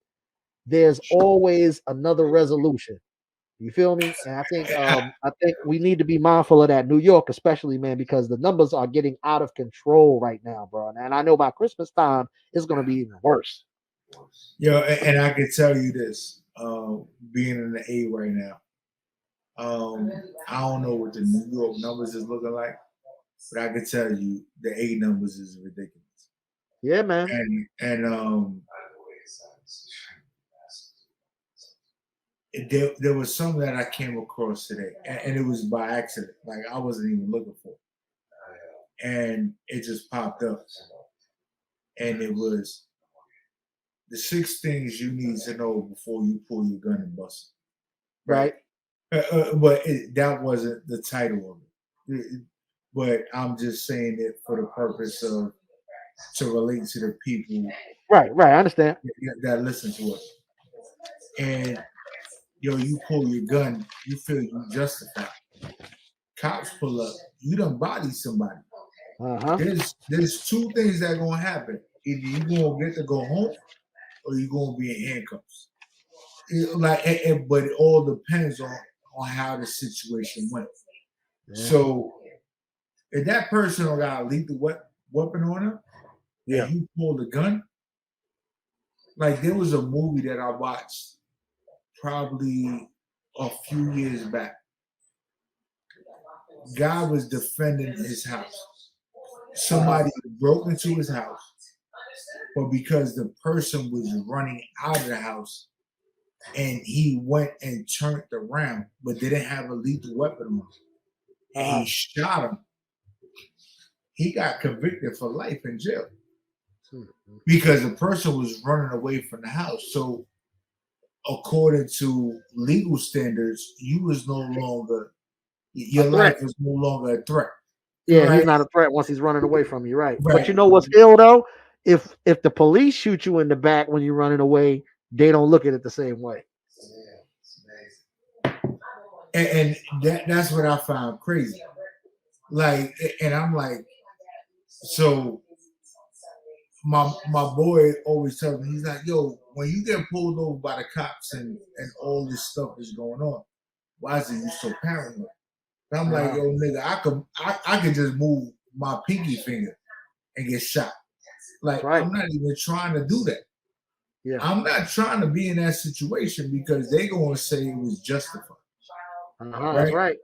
there's always another resolution. You feel me? And I think we need to be mindful of that. New York, especially, man, because the numbers are getting out of control right now, bro. And I know by Christmas time it's gonna be even worse. Yo, and I can tell you this, being in the A right now, I don't know what the New York numbers is looking like, but I can tell you the A numbers is ridiculous. Yeah, man. And there was something that I came across today, and it was by accident. Like I wasn't even looking for it, and it just popped up, and it was the 6 things you need to know before you pull your gun and bust it. Right. But that wasn't the title of it. But I'm just saying it for the purpose of to relate to the people Right. I understand. that listen to us. And you pull your gun, you feel you justified. Cops pull up, you done body somebody. Uh-huh. There's 2 things that gonna happen. Either you gonna get to go home, or you gonna be in handcuffs. But it all depends on how the situation went. Yeah. So if that person got a lethal weapon on him, and you pull the gun, like there was a movie that I watched probably a few years back. Guy was defending his house. Somebody broke into his house, but because the person was running out of the house, and he went and turned around, but didn't have a lethal weapon on him, and he shot him, he got convicted for life in jail because the person was running away from the house. So according to legal standards, you was no longer, your life was no longer a threat. Yeah, right? he's not a threat once he's running away from you, right? But Right. you know what's ill though? If the police shoot you in the back when you're running away, they don't look at it the same way. And that's what I found crazy. Like, and I'm like, so my boy always tells me, he's like, yo, when you get pulled over by the cops and all this stuff is going on, why is it you so paranoid? And I'm like, yo, nigga, I could just move my pinky finger and get shot. Like, I'm not even trying to do that. Yeah. I'm not trying to be in that situation because they gonna say it was justified. That's right.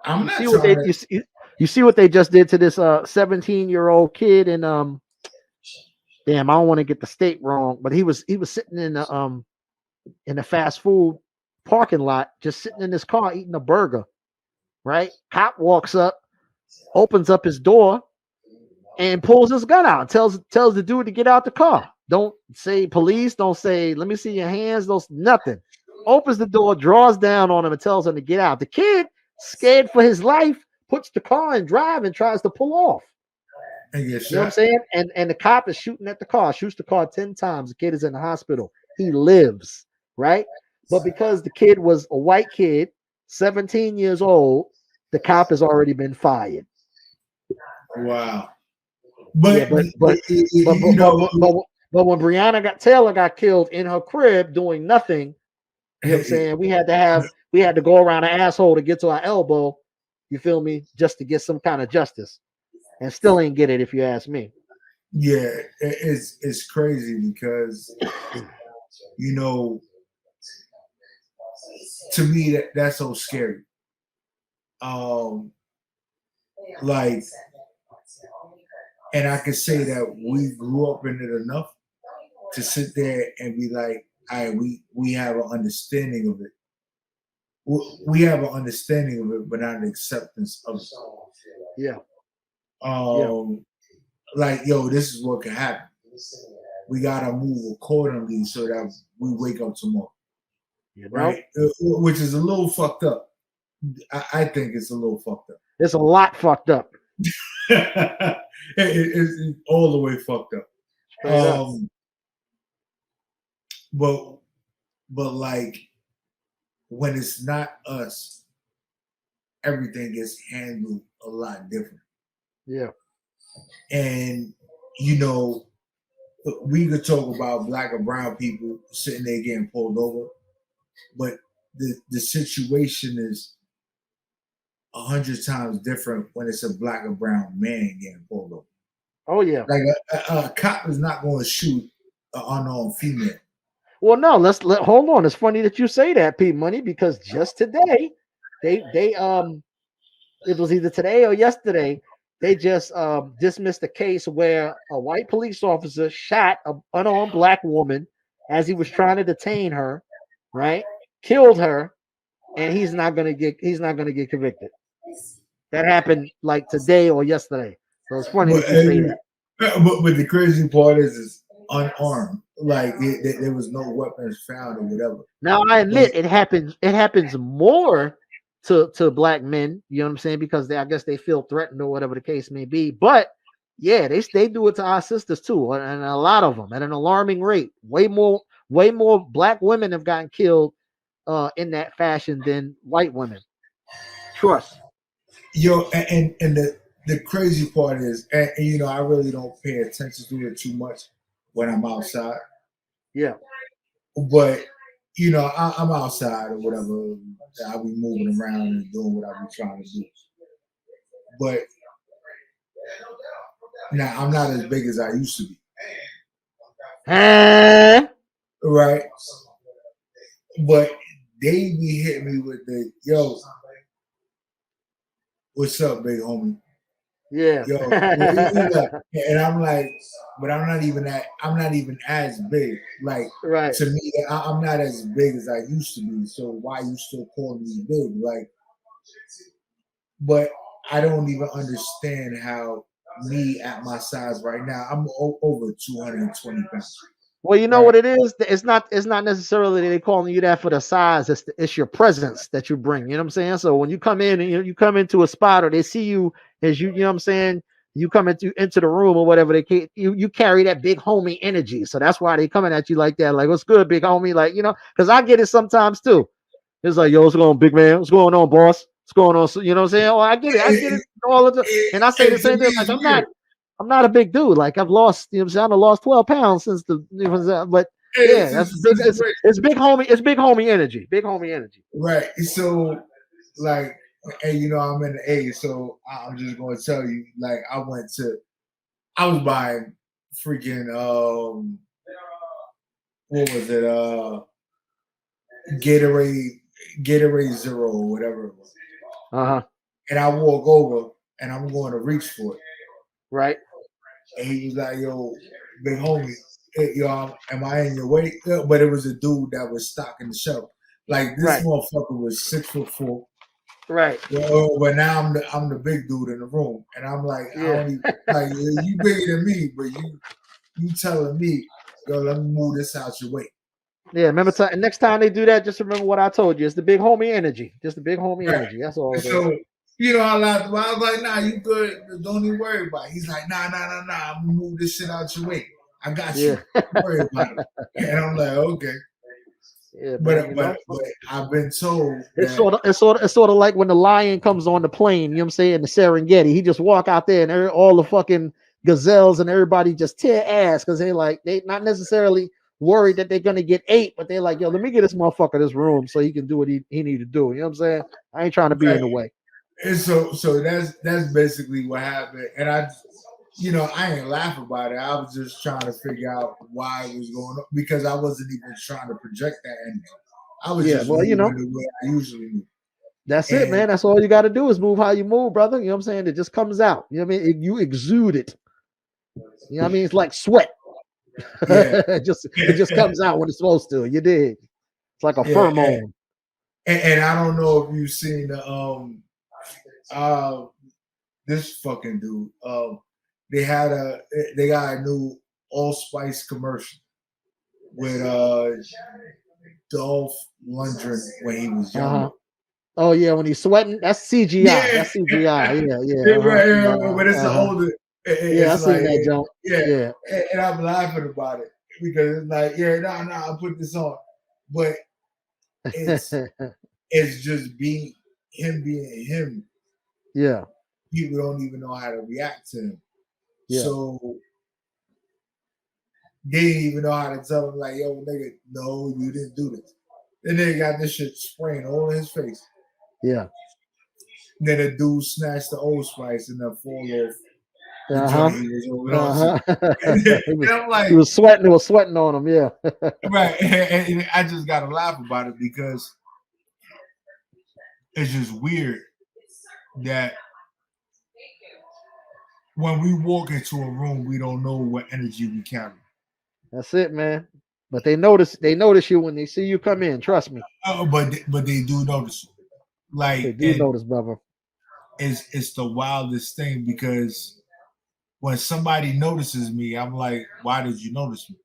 I'm not See what trying they to. you see what they just did to this 17-year-old kid in damn, I don't want to get the state wrong, but he was sitting in the fast food parking lot, just sitting in his car eating a burger. Right? Cop walks up, opens up his door, and pulls his gun out. Tells the dude to get out the car. Don't say police. Don't say let me see your hands. Nothing. Opens the door, draws down on him, and tells him to get out. The kid, scared for his life, puts the car in drive and tries to pull off. And you know what I'm saying? And the cop is shooting at the car, shoots the car 10 times. The kid is in the hospital. He lives, right? But because the kid was a white kid, 17 years old, the cop has already been fired. Wow. But when Breonna Taylor got killed in her crib doing nothing, you know what I'm saying? We had to go around an asshole to get to our elbow, you feel me, just to get some kind of justice. And still ain't get it if you ask me. Yeah, it's crazy because to me that's so scary. Like, and I can say that we grew up in it enough to sit there and be like, all right, we have an understanding of it. We have an understanding of it, but not an acceptance of it. Yeah. Like, yo, this is what can happen. We gotta move accordingly so that we wake up tomorrow. Right? Which is a little fucked up. I think it's a little fucked up. It's a lot fucked up. It's all the way fucked up. But like when it's not us, everything gets handled a lot different. Yeah. And we could talk about black or brown people sitting there getting pulled over, but the situation is 100 times different when it's a black or brown man getting pulled over. Oh yeah. Like a cop is not going to shoot an unarmed female. Well, no, hold on. It's funny that you say that, P Money, because just today, they it was either today or yesterday, they just dismissed a case where a white police officer shot an unarmed black woman as he was trying to detain her, right? Killed her, and he's not gonna get convicted. That happened like today or yesterday. So it's funny that you say that. But the crazy part is it's unarmed. Like there was no weapons found or whatever. Now I admit it happens. It happens more to black men. You know what I'm saying? Because I guess they feel threatened or whatever the case may be. But yeah, they do it to our sisters too, and a lot of them at an alarming rate. Way more black women have gotten killed in that fashion than white women. Trust. Yo, and the crazy part is, and I really don't pay attention to it too much when I'm outside. Yeah. But I'm outside or whatever. I'll be moving around and doing what I be trying to do. But now I'm not as big as I used to be. Right? But they be hitting me with the yo. What's up, big homie? Yeah. Yo, and I'm like, but I'm not even as big. Like, right. To me, I'm not as big as I used to be. So why you still calling me big? Like, but I don't even understand how me at my size right now, I'm over 220 pounds. Well, you know what it is? It's not necessarily they calling you that for the size. It's your presence that you bring. You know what I'm saying? So when you come in and you come into a spot or they see you as you know what I'm saying, you come into the room or whatever, you carry that big homie energy. So that's why they coming at you like that. Like, what's good, big homie? Like, because I get it sometimes too. It's like, yo, what's going on, big man? What's going on, boss? What's going on? So, you know what I'm saying? Oh, I get it all the time. And I say the same thing. Like, I'm not a big dude. Like I've lost, you know what I'm saying? I've lost 12 pounds since but yeah, that's big. It's big homie. It's big homie energy. Big homie energy. Right. So, like, and I'm in the A, so I'm just going to tell you, like, I was buying freaking what was it? Gatorade Zero or whatever it was. And I walk over and I'm going to reach for it. Right. And he was like, yo, big homie, yo, am I in your way? But it was a dude that was stocking the shelf. Like this motherfucker was 6'4". Right. But now I'm the big dude in the room. And I'm like, I don't even like you bigger than me, but you telling me, yo, let me move this out your way. Yeah, remember next time they do that, just remember what I told you. It's the big homie energy. Just the big homie energy. That's all it is. I laughed. I was like, nah, you good. Don't even worry about it. He's like, nah. I'm gonna move this shit out your way. I got you. Don't worry about it. And I'm like, okay. Yeah, but I've been told it's sort of like when the lion comes on the plane, you know what I'm saying, the Serengeti. He just walk out there and all the fucking gazelles and everybody just tear ass because they not necessarily worried that they're gonna get ate, but they're like, yo, let me get this motherfucker this room so he can do what he need to do. You know what I'm saying? I ain't trying to be in the way. And so that's basically what happened. And I ain't laugh about it. I was just trying to figure out why it was going on because I wasn't even trying to project that energy. I was just moving the way I usually move. That's it, man. That's all you got to do is move how you move, brother. You know what I'm saying? It just comes out. You know what I mean? You exude it. You know what I mean? It's like sweat. Yeah. it just comes out when it's supposed to. You did. It's like a pheromone. And I don't know if you've seen the this fucking dude. They got a new Allspice commercial with Dolph Lundgren when he was younger. Oh yeah, when he's sweating, that's CGI. Yeah. That's CGI. But it's an older. I seen that joke. Yeah, and I'm laughing about it because it's like, I put this on, but it's just being him. Yeah. People don't even know how to react to him. Yeah. So they didn't even know how to tell him, like, yo, nigga, no, you didn't do this. And then he got this shit spraying all in his face. Yeah. Then the dude snatched the Old Spice and then fall off the Uh-huh. joint he was over on. he And I'm like, was sweating. It was sweating on him. Yeah. right. And I just got to laugh about it because it's just weird that when we walk into a room, we don't know what energy we carry. That's it, man. But they notice you when they see you come in. Trust me. But they do notice you. Like, They do notice, brother. It's the wildest thing because when somebody notices me, I'm like, why did you notice me?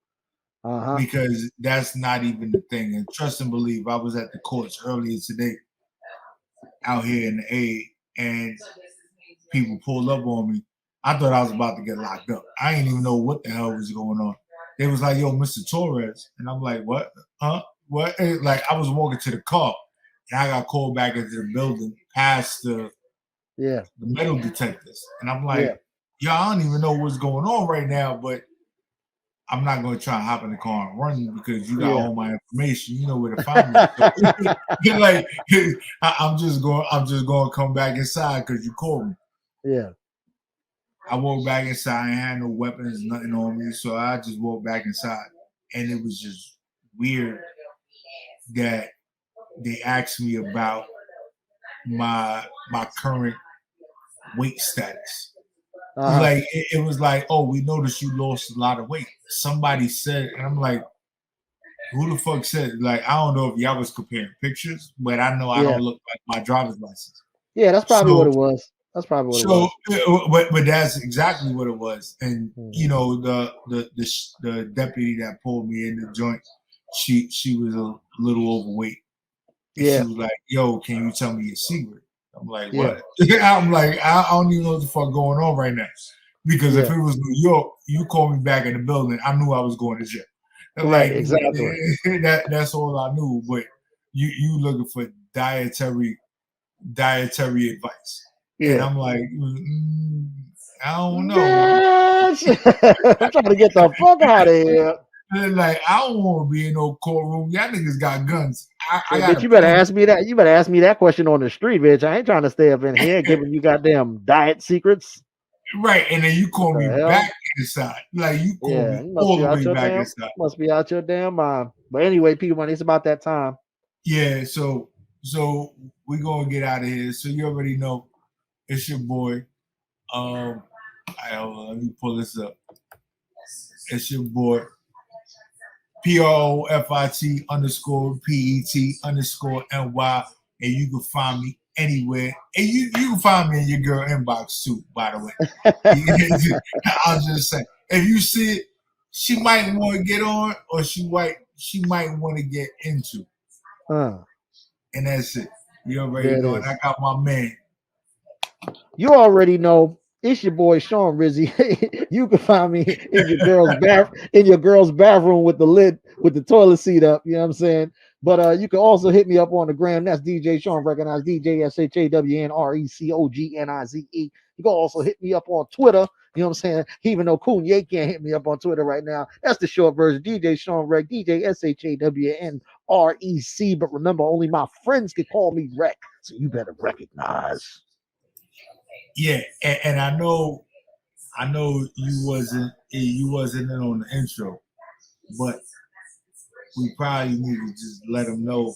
Uh-huh. Because that's not even the thing. And trust and believe, I was at the courts earlier today out here in the A, and people pulled up on me. I thought I was about to get locked up. I didn't even know what the hell was going on. They was like, yo, Mr. Torres. And I'm like, what? Huh? What? And like, I was walking to the car, and I got called back into the building past the metal detectors. And I'm like, yo, I don't even know what's going on right now, but I'm not going to try and hop in the car and run because you got all my information. You know where to find me. So, like, I'm just going to come back inside because you called me. Yeah. I walked back inside. I ain't had no weapons, nothing on me. So I just walked back inside. And it was just weird that they asked me about my current weight status. Uh-huh. Like it was like, oh, we noticed you lost a lot of weight. Somebody said, and I'm like, who the fuck said? Like, I don't know if y'all was comparing pictures, but I know I don't look like my driver's license. Yeah, that's probably what it was. That's probably what it was. But that's exactly what it was. And you know, the deputy that pulled me in the joint, she was a little overweight. And she was like, yo, can you tell me your secret? I'm like, what? I'm like, I don't even know what the fuck going on right now. Because if it was New York, you called me back in the building, I knew I was going to jail. Right, Like, exactly. That's all I knew. But you looking for dietary advice. And I'm like, I don't know. I'm trying to get the fuck out of here. And like, I don't want to be in no courtroom. Y'all niggas got guns. Bitch, you better ask me that. You better ask me that question on the street, bitch. I ain't trying to stay up in here giving you goddamn diet secrets. Right, and then you call me back inside. Like, you call me all the way back inside. Must be out your damn mind. But anyway, people, when it's about that time. Yeah, so we're gonna get out of here. So you already know it's your boy. Let me pull this up. It's your boy. PROFIT_PET_NY. And you can find me anywhere. And you can find me in your girl inbox too, by the way. I'll just say, if you see it, she might want to get on, or she might want to get into. And that's it. You already know. And I got my man. You already know. It's your boy Sean Rizzy. You can find me in your girl's bathroom with the lid, with the toilet seat up. You know what I'm saying? But you can also hit me up on the gram. That's DJ Sean Recognize, DJ SHAWNRECOGNIZE. You can also hit me up on Twitter. You know what I'm saying? Even though Kanye can't hit me up on Twitter right now. That's the short version. DJ Sean Rec, DJ SHAWNREC. But remember, only my friends can call me Rec. So you better recognize. Yeah, and I know you wasn't in on the intro, but we probably need to just let them know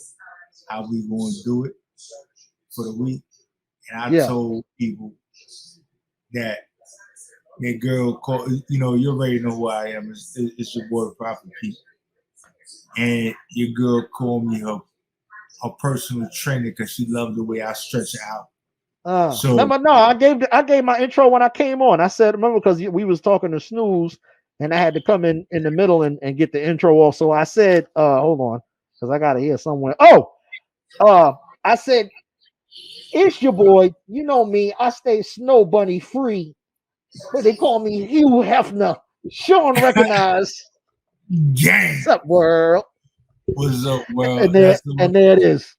how we going to do it for the week. And I told people that their girl called, you already know who I am. It's your boy Prophet Pete, and your girl called me her personal trainer because she loved the way I stretch out. Remember, no, I gave my intro when I came on. I said, remember, because we was talking to Snooze, and I had to come in the middle and get the intro off. So I said, hold on, because I got to hear somewhere. I said, it's your boy. You know me. I stay Snow Bunny free, but they call me Hugh Hefner. Sean Recognize. Gang. What's up, world? What's up, world? And there it is.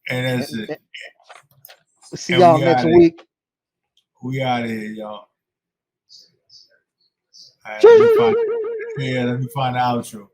And that's it. See y'all next week. We out of here, y'all. All right, let me find the outro.